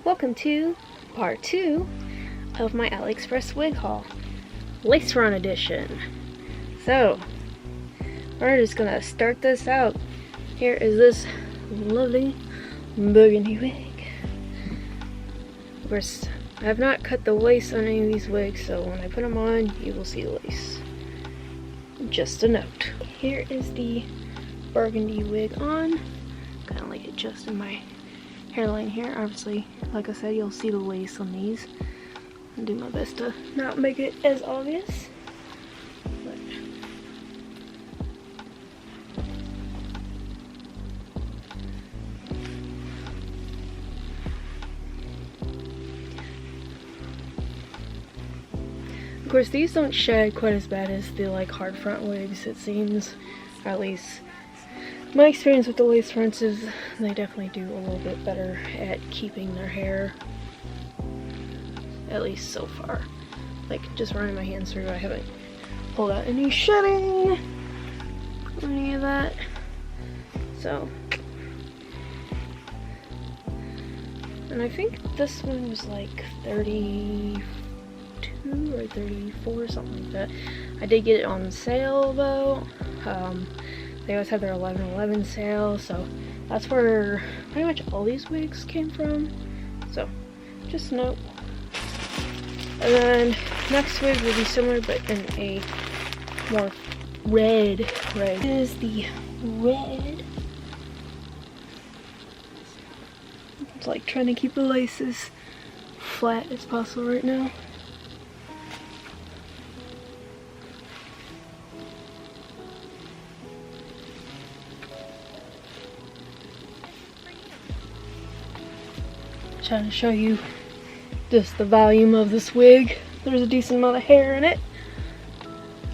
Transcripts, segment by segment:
Welcome to part 2 of my Aliexpress wig haul, lace front edition. So, we're just gonna start this out. Here is this lovely burgundy wig. Of course, I have not cut the lace on any of these wigs, so when I put them on, you will see the lace. Just a note. Here is the burgundy wig on. Kind of like adjusting my hairline here. Obviously, like I said, you'll see the lace on these. I'll do my best to not make it as obvious. But of course, these don't shed quite as bad as the hard front wigs, it seems. Or at least my experience with the lace fronts is they definitely do a little bit better at keeping their hair, at least so far. Like, just running my hands through, I haven't pulled out any shedding or any of that. So, and I think this one was like 32 or 34, something like that. I did get it on sale though. They always have their 11/11 sale, so that's where pretty much all these wigs came from. So, just a note. And then next wig will be similar, but in a more red. This is the red. It's like trying to keep the laces flat as possible right now. Trying to show you just the volume of this wig. There's a decent amount of hair in it.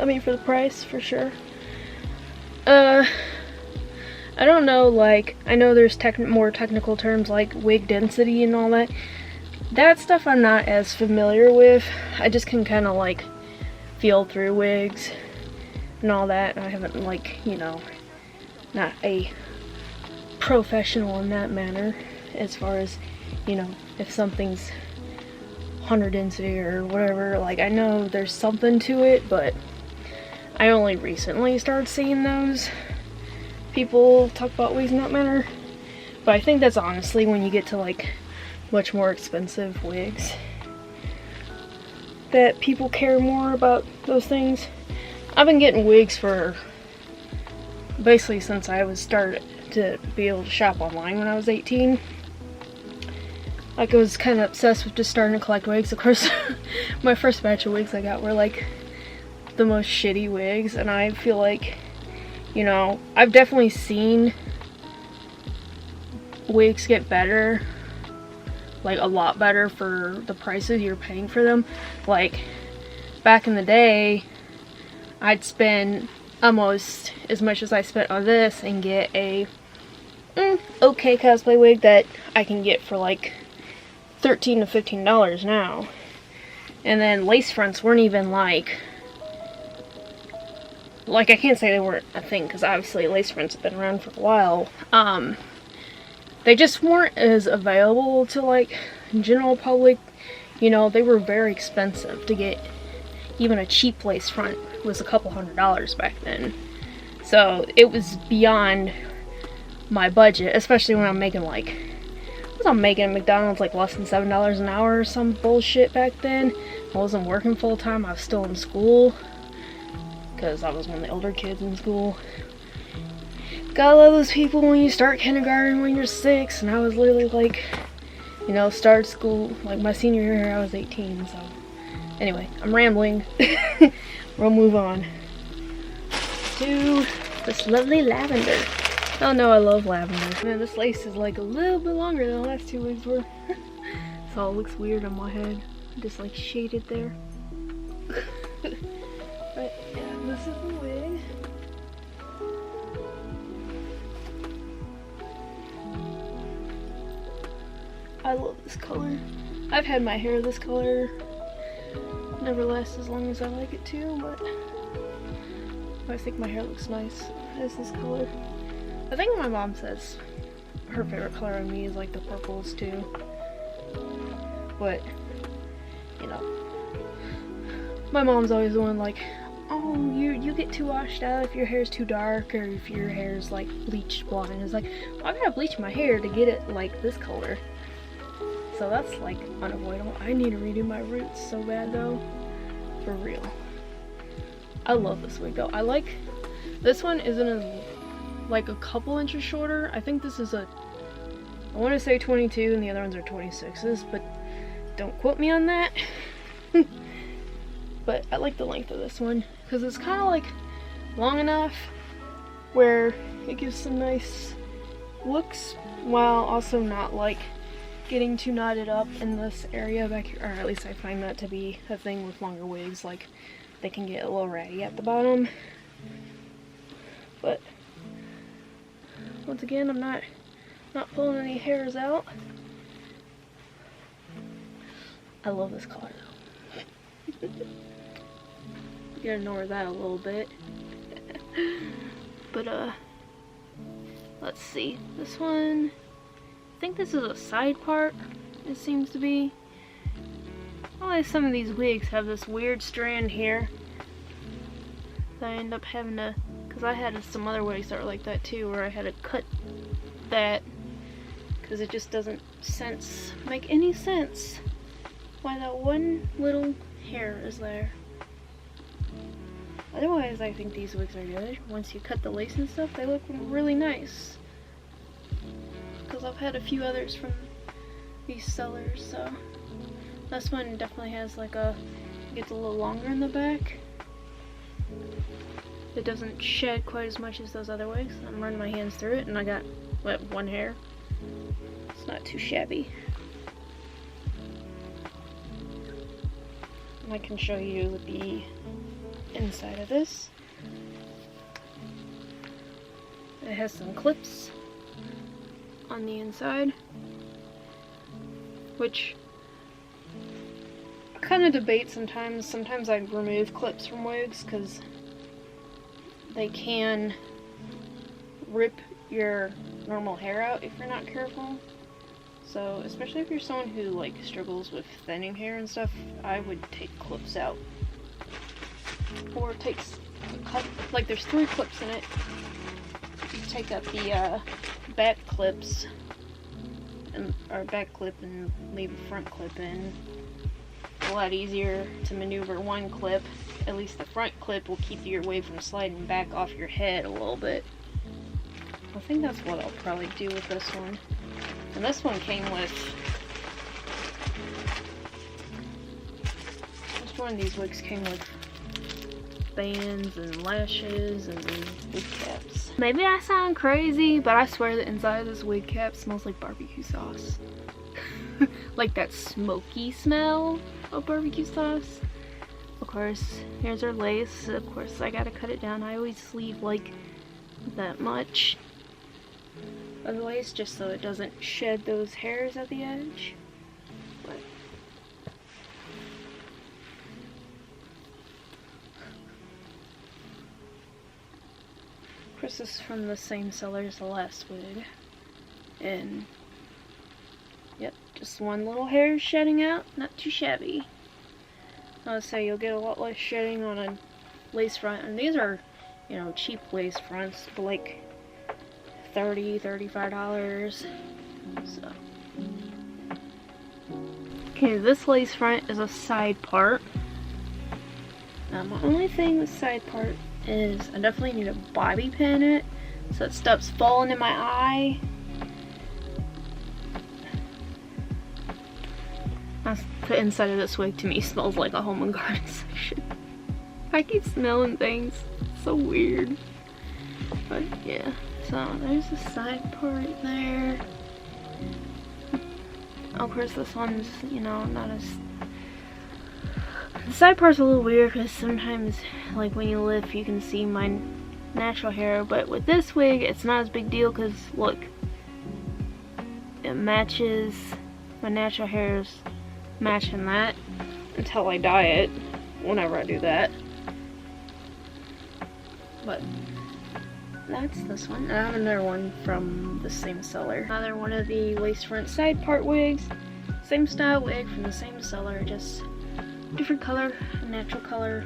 I mean, for the price, for sure. I don't know, like, I know there's more technical terms like wig density and all that. That stuff I'm not as familiar with. I just can kind of like feel through wigs and all that. I haven't, like, you know, not a professional in that manner as far as, you know, if something's 100 density or whatever. Like, I know there's something to it, but I only recently started seeing those people talk about wigs in that manner. But I think that's honestly when you get to like much more expensive wigs that people care more about those things. I've been getting wigs for basically since I was started to be able to shop online when I was 18. Like, I was kind of obsessed with just starting to collect wigs. Of course, my first batch of wigs I got were like the most shitty wigs, and I feel like, you know, I've definitely seen wigs get better, like a lot better for the prices you're paying for them. Like, back in the day, I'd spend almost as much as I spent on this and get a okay cosplay wig that I can get for like $13 to $15 now. And then lace fronts weren't even like I can't say they weren't a thing, because obviously lace fronts have been around for a while. They just weren't as available to like general public. You know, they were very expensive to get. Even a cheap lace front was a couple $100s back then. So it was beyond my budget, especially when I'm making like, I'm making at McDonald's like less than $7 an hour or some bullshit back then. I wasn't working full time, I was still in school, because I was one of the older kids in school. Gotta love those people when you start kindergarten when you're 6, and I was literally like, you know, started school, like my senior year I was 18, so. Anyway, I'm rambling. We'll move on to this lovely lavender. Oh no, I love lavender. Man, this lace is like a little bit longer than the last two wigs were. So it looks weird on my head. Just like shaded there. But yeah, this is the wig. I love this color. I've had my hair this color. Never lasts as long as I like it to, but I think my hair looks nice as this color. I think my mom says her favorite color on me is like the purples too. But, you know, my mom's always the one like, oh, you get too washed out if your hair's too dark or if your hair's like bleached blonde. It's like, well, I gotta bleach my hair to get it like this color. So that's like unavoidable. I need to redo my roots so bad though. For real. I love this wig though. I like, this one isn't as, like a couple inches shorter. I think this is a, I want to say 22 and the other ones are 26s, but don't quote me on that. But I like the length of this one because it's kind of like long enough where it gives some nice looks while also not like getting too knotted up in this area back here, or at least I find that to be a thing with longer wigs, like they can get a little ratty at the bottom. But once again, I'm not pulling any hairs out. I love this color though. You gotta ignore that a little bit. But let's see, this one, I think this is a side part, it seems to be. Always some of these wigs have this weird strand here that I end up having to, because I had some other wigs that were like that too, where I had to cut that because it just doesn't make any sense why that one little hair is there. Otherwise, I think these wigs are good. Once you cut the lace and stuff, they look really nice. Because I've had a few others from these sellers, so this one definitely has like gets a little longer in the back. It doesn't shed quite as much as those other wigs. I'm running my hands through it and I got, what, one hair? It's not too shabby. And I can show you the inside of this. It has some clips on the inside, which I kind of debate sometimes. Sometimes I remove clips from wigs because they can rip your normal hair out if you're not careful. So especially if you're someone who like struggles with thinning hair and stuff, I would take clips out. Or takes cut, like there's 3 clips in it. You take out the back clips or back clip and leave a front clip in. It's a lot easier to maneuver one clip. At least the front clip will keep you away from sliding back off your head a little bit. I think that's what I'll probably do with this one. And this one came with, just one of these wigs came with bands and lashes and wig caps. Maybe I sound crazy, but I swear the inside of this wig cap smells like barbecue sauce. Like that smoky smell of barbecue sauce. Of course, here's our lace. Of course, I gotta cut it down. I always leave like that much of the lace just so it doesn't shed those hairs at the edge. But of course, this is from the same seller as the last wig, and yep, just one little hair shedding out, not too shabby. I would say you'll get a lot less shedding on a lace front, and these are, you know, cheap lace fronts, but like $30, $35. So, okay, this lace front is a side part. My only thing with side part is I definitely need a bobby pin it so it stops falling in my eye. The inside of this wig to me smells like a home and garden section. I keep smelling things. It's so weird. But yeah, so there's a side part there. Of course this one's, you know, not as... The side part's a little weird because sometimes, like when you lift, you can see my natural hair. But with this wig, it's not as big deal because, look, it matches my natural hair's matching that until I dye it, whenever I do that. But that's this one. I have another one from the same seller. Another one of the lace front side part wigs. Same style wig from the same seller, just different color, natural color.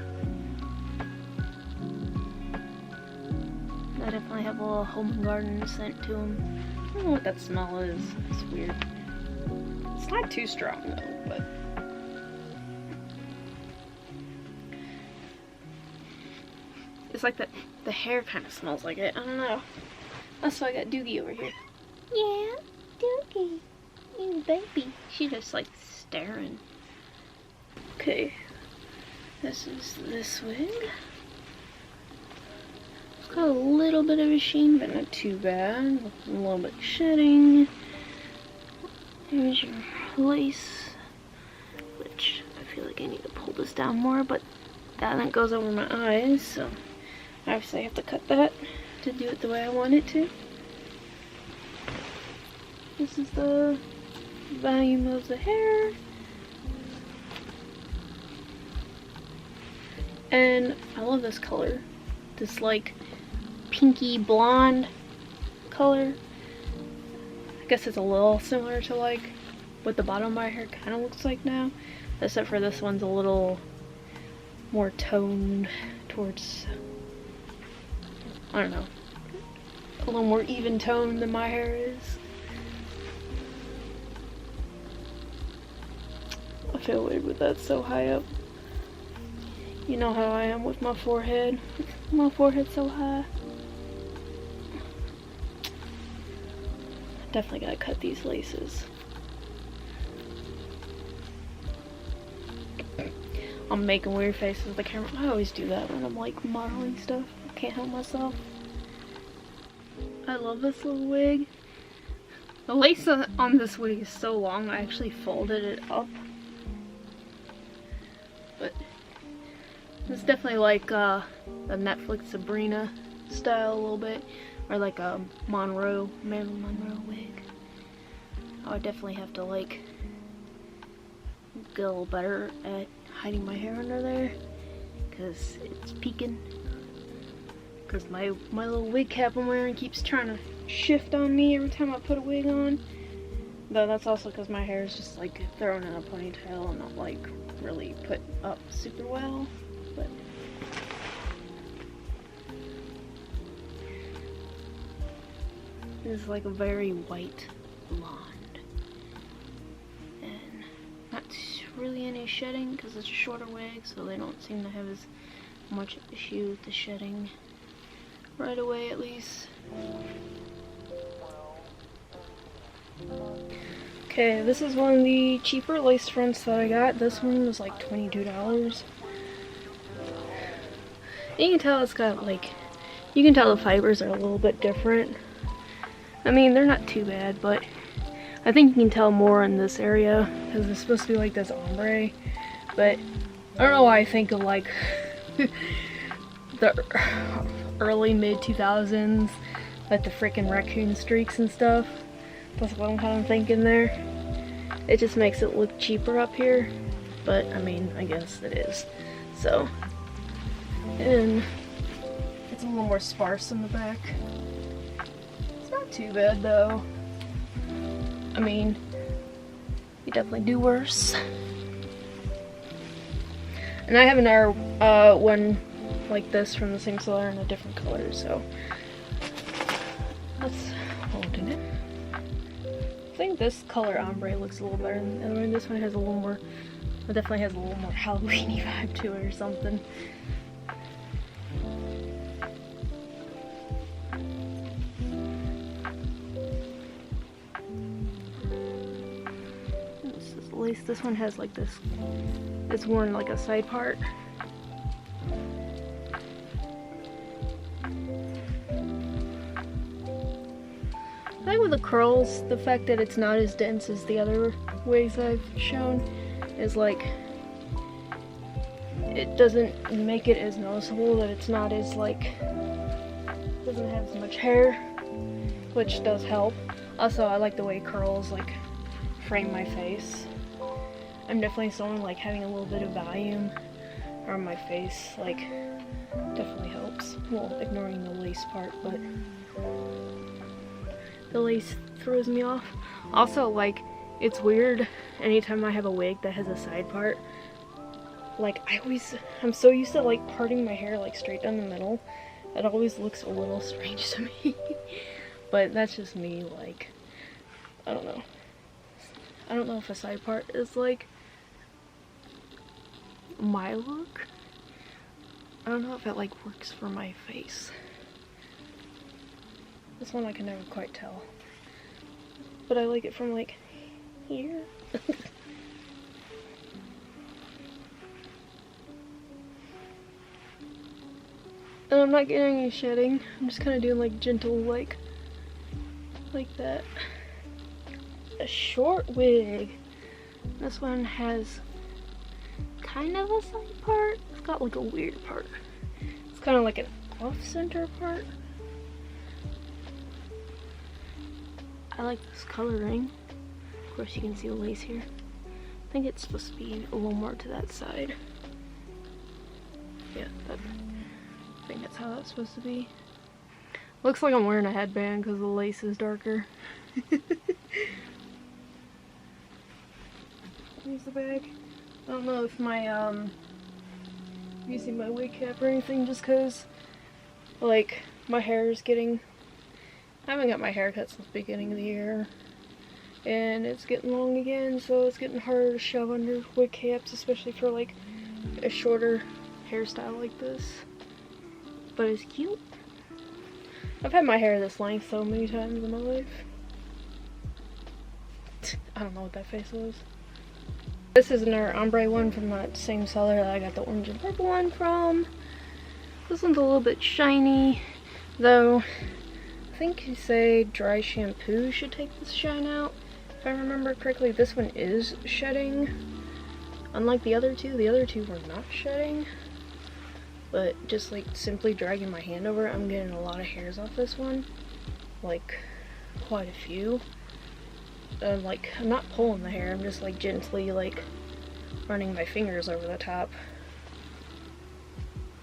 I definitely have a little home and garden scent to them. I don't know what that smell is. It's weird. It's not too strong though, but it's like that the hair kind of smells like it. I don't know. That's why I got Doogie over here. Yeah, Doogie. You baby. She just like staring. Okay. This is this wig. It's got a little bit of a sheen, but not too bad. A little bit shedding. Here's your lace, which I feel like I need to pull this down more, but that goes over my eyes, so obviously I have to cut that to do it the way I want it to. This is the volume of the hair. And I love this color. This like pinky blonde color. I guess it's a little similar to like what the bottom of my hair kind of looks like now. Except for this one's a little more toned towards, I don't know, a little more even tone than my hair is. I feel weird with that so high up. You know how I am with my forehead. My forehead's so high. Definitely gotta cut these laces. I'm making weird faces with the camera. I always do that when I'm like modeling stuff. I can't help myself. I love this little wig. The lace on this wig is so long, I actually folded it up. But it's definitely like the Netflix Sabrina style a little bit. Or like a Marilyn Monroe wig. I would definitely have to like get a little better at hiding my hair under there, because it's peeking. Because my little wig cap I'm wearing keeps trying to shift on me every time I put a wig on. Though that's also because my hair is just like thrown in a ponytail and not like really put up super well. But this is like a very white blonde. And not really any shedding because it's a shorter wig, so they don't seem to have as much issue with the shedding right away, at least. Okay, this is one of the cheaper lace fronts that I got. This one was like $22. You can tell it's got like, you can tell the fibers are a little bit different. I mean, they're not too bad, but I think you can tell more in this area because it's supposed to be like this ombre. But I don't know why I think of like the early mid 2000s, like the freaking raccoon streaks and stuff. That's what I'm kind of thinking there. It just makes it look cheaper up here, but I mean, I guess it is. So, and it's a little more sparse in the back. It's not too bad though. I mean, you definitely do worse. And I have another one like this from the same seller in a different color, so that's holding it. I think this color ombre looks a little better than the other one. This one has a little more, it definitely has a little more Halloween-y vibe to it or something. At least this one has like this, it's worn like a side part. I think with the curls, the fact that it's not as dense as the other wigs I've shown is like, it doesn't make it as noticeable that it's not as like, doesn't have as much hair, which does help. Also, I like the way curls like frame my face. I'm definitely someone like having a little bit of volume around my face, like definitely helps. Well, ignoring the lace part, but the lace throws me off. Also, like, it's weird anytime I have a wig that has a side part. Like, I'm so used to like parting my hair like straight down the middle. It always looks a little strange to me. But that's just me, like, I don't know. I don't know if a side part is like my look. I don't know if it like works for my face. This one I can never quite tell. But I like it from like here. And I'm not getting any shedding. I'm just kind of doing like gentle like that. A short wig. This one has kind of a side part. It's got like a weird part. It's kind of like an off-center part. I like this coloring. Of course you can see the lace here. I think it's supposed to be a little more to that side. Yeah, I think that's how that's supposed to be. Looks like I'm wearing a headband because the lace is darker. Here's the bag. I don't know if my using my wig cap or anything, just because like my hair is getting, I haven't got my hair cut since the beginning of the year, and it's getting long again, so it's getting harder to shove under wig caps, especially for like a shorter hairstyle like this. But it's cute. I've had my hair this length so many times in my life. I don't know what that face was. This is another ombre one from that same seller that I got the orange and purple one from. This one's a little bit shiny, though I think you say dry shampoo should take this shine out. If I remember correctly, this one is shedding. Unlike the other two were not shedding. But just like simply dragging my hand over it, I'm getting a lot of hairs off this one. Like, quite a few. Like, I'm not pulling the hair, I'm just like gently like running my fingers over the top.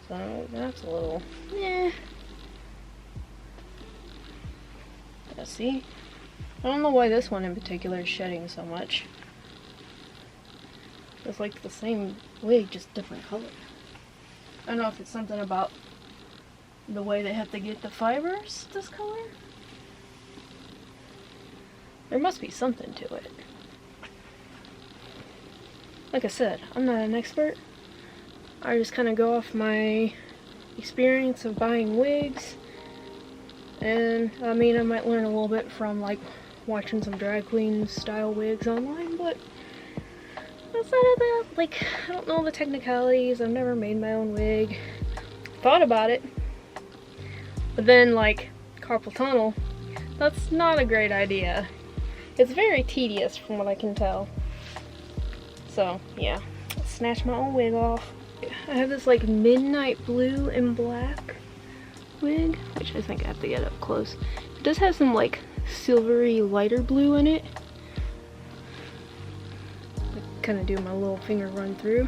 So that's a little, yeah. Yeah, see? I don't know why this one in particular is shedding so much. It's like the same wig, just different color. I don't know if it's something about the way they have to get the fibers this color. There must be something to it. Like I said, I'm not an expert. I just kind of go off my experience of buying wigs. And I mean, I might learn a little bit from like watching some drag queen style wigs online, but outside of that, like, I don't know the technicalities. I've never made my own wig. Thought about it. But then, like, carpal tunnel, that's not a great idea. It's very tedious from what I can tell. So, yeah. Let's snatch my own wig off. I have this, like, midnight blue and black wig, which I think I have to get up close. It does have some, like, silvery lighter blue in it. Kind of do my little finger run through.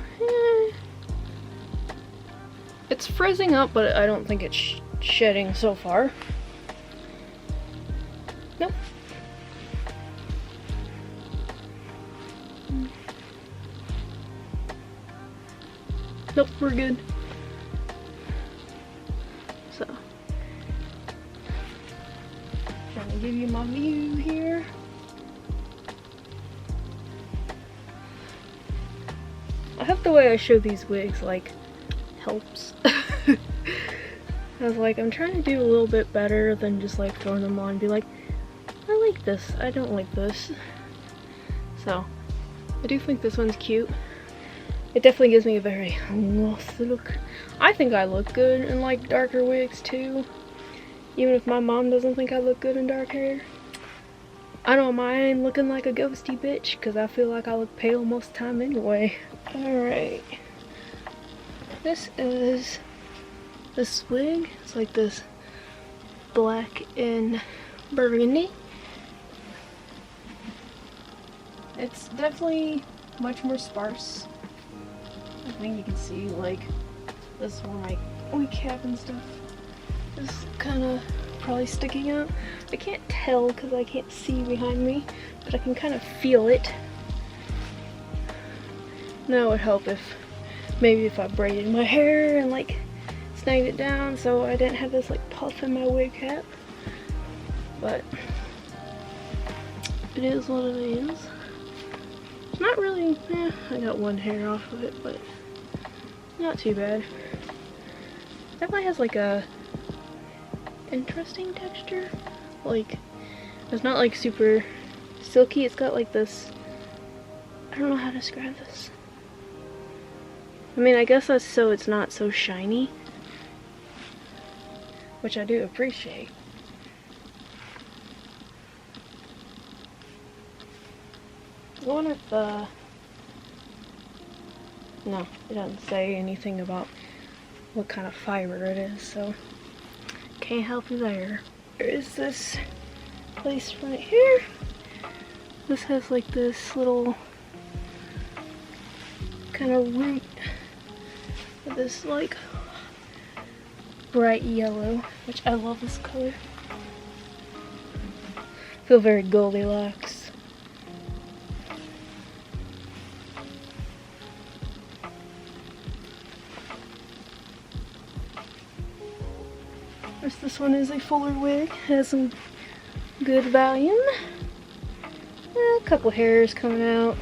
It's frizzing up, but I don't think it's shedding so far. Nope. Nope, we're good. So, trying to give you my view here. I hope the way I show these wigs, like, helps. I was like, I'm trying to do a little bit better than just, like, throwing them on and be like, I like this, I don't like this. So, I do think this one's cute. It definitely gives me a very lost look. I think I look good in, like, darker wigs, too. Even if my mom doesn't think I look good in dark hair. I don't mind looking like a ghosty bitch, because I feel like I look pale most of the time anyway. Alright. This is this wig. It's like this black and burgundy. It's definitely much more sparse. I think you can see, like, this is where my wig cap and stuff is kind of probably sticking out. I can't tell because I can't see behind me, but I can kind of feel it. That would help if maybe if I braided my hair and like snagged it down so I didn't have this like puff in my wig cap. But it is what it is. Not really, I got one hair off of it, but not too bad. Definitely has like a interesting texture. Like, it's not like super silky, it's got like this, I don't know how to describe this. I mean, I guess that's so it's not so shiny, which I do appreciate. I wonder if no, it doesn't say anything about what kind of fiber it is, so can't help you there. There is this place right here. This has like this little kind of root with this like bright yellow, which I love this color. Feel very Goldilocks. This one is a fuller wig, has some good volume. A couple hairs coming out,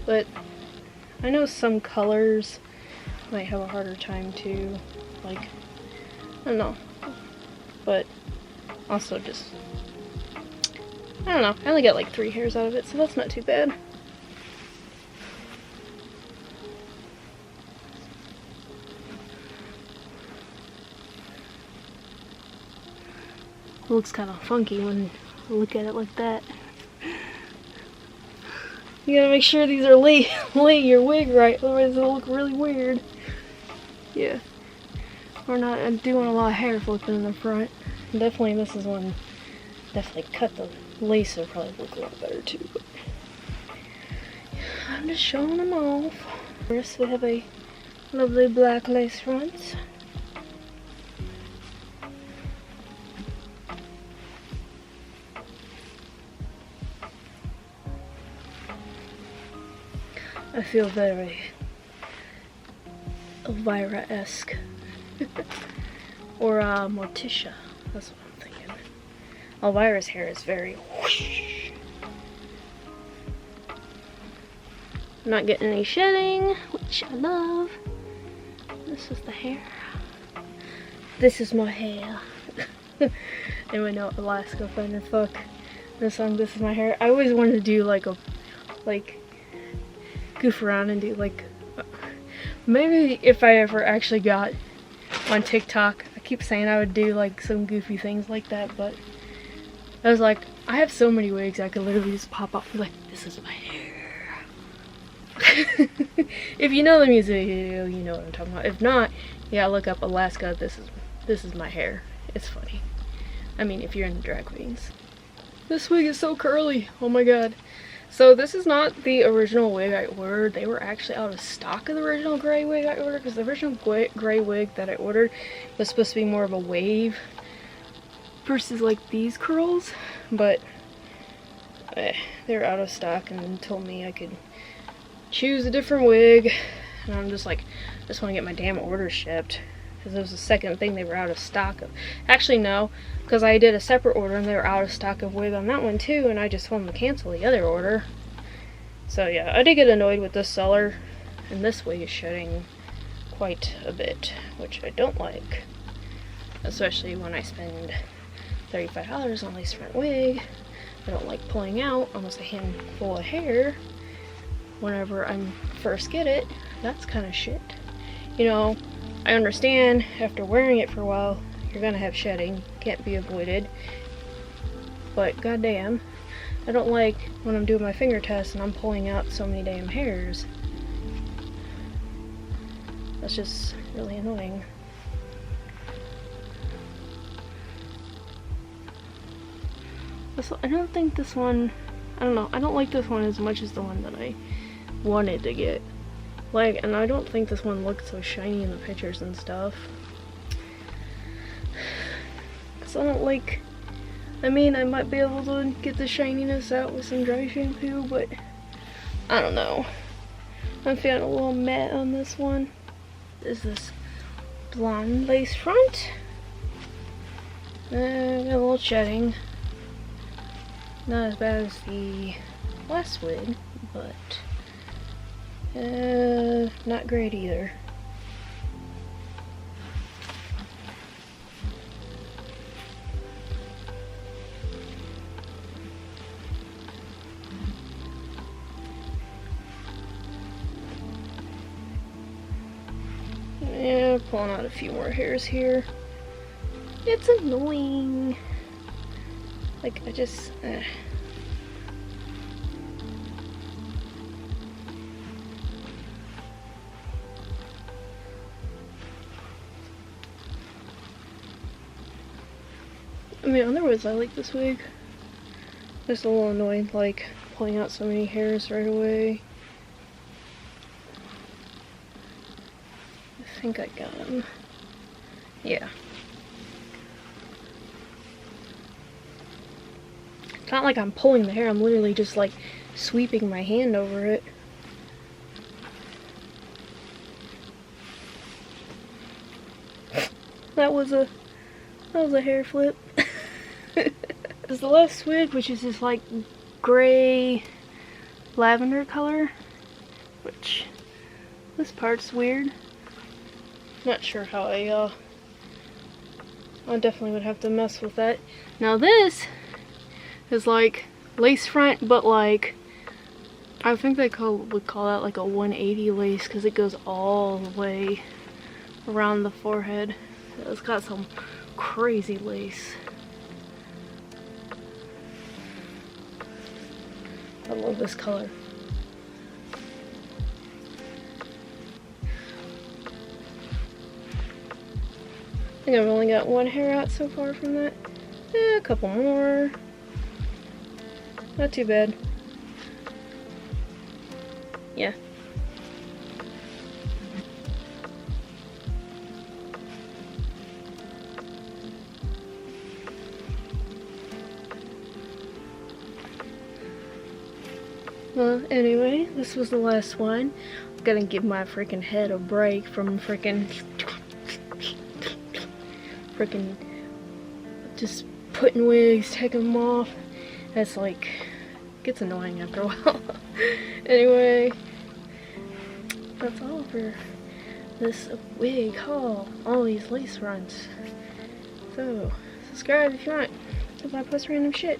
but I know some colors might have a harder time to, like, I don't know, but also just, I don't know, I only got like 3 hairs out of it, so that's not too bad. It looks kind of funky when you look at it like that. You gotta make sure these are lay your wig right, otherwise it'll look really weird. Yeah. We're not doing a lot of hair flipping in the front. Definitely this is one, definitely cut the lace, it'll probably look a lot better too. But I'm just showing them off. First we have a lovely black lace front. I feel very Elvira-esque. Or Morticia, that's what I'm thinking. Elvira's hair is very whoosh. I'm not getting any shedding, which I love. This is the hair. This is my hair. Anyone know Alaska Fun and Fuck? The song This Is My Hair? I always wanted to do like a, goof around and do like, maybe if I ever actually got on TikTok, I keep saying I would do like some goofy things like that, but I was like, I have so many wigs I could literally just pop up and be like, this is my hair. If you know the music video, you know what I'm talking about. If not, yeah, look up Alaska, this is my hair. It's funny. I mean, if you're in the drag queens. This wig is so curly, oh my god. So this is not the original wig I ordered. They were actually out of stock of the original gray wig I ordered, because the original gray wig that I ordered was supposed to be more of a wave versus like these curls, but they were out of stock and told me I could choose a different wig, and I'm just like, I just want to get my damn order shipped, because it was the second thing they were out of stock of. Actually no, because I did a separate order and they were out of stock of wig on that one too, and I just wanted to cancel the other order. So yeah, I did get annoyed with this seller, and this wig is shedding quite a bit, which I don't like. Especially when I spend $35 on a lace front wig. I don't like pulling out almost a handful of hair whenever I first get it. That's kind of shit. You know, I understand after wearing it for a while, you're gonna have shedding, can't be avoided. But goddamn, I don't like when I'm doing my finger test and I'm pulling out so many damn hairs. That's just really annoying. I don't think this one, I don't know, I don't like this one as much as the one that I wanted to get. Like, and I don't think this one looked so shiny in the pictures and stuff. because I don't like, I mean, I might be able to get the shininess out with some dry shampoo, but I don't know. I'm feeling a little matte on this one. Is this blonde lace front? Got a little shedding. Not as bad as the last wig, but not great either. Yeah, pulling out a few more hairs here. It's annoying. Like, I just, I mean, otherwise I like this wig. Just a little annoying, like, pulling out so many hairs right away. I think I got him. Yeah. It's not like I'm pulling the hair, I'm literally just like sweeping my hand over it. That was a hair flip. This is the last wig, which is this like gray lavender color, which this part's weird. Not sure how I definitely would have to mess with that. Now this is like lace front, but like, I think they would call that like a 180 lace, because it goes all the way around the forehead. It's got some crazy lace. I love this color. I think I've only got one hair out so far from that. A couple more. Not too bad. Yeah. Well, anyway, this was the last one. I'm gonna give my freaking head a break from freaking just putting wigs, taking them off. That's like, gets annoying after a while. Anyway, that's all for this wig haul. All these lace runs. So, subscribe if you want, because I post random shit.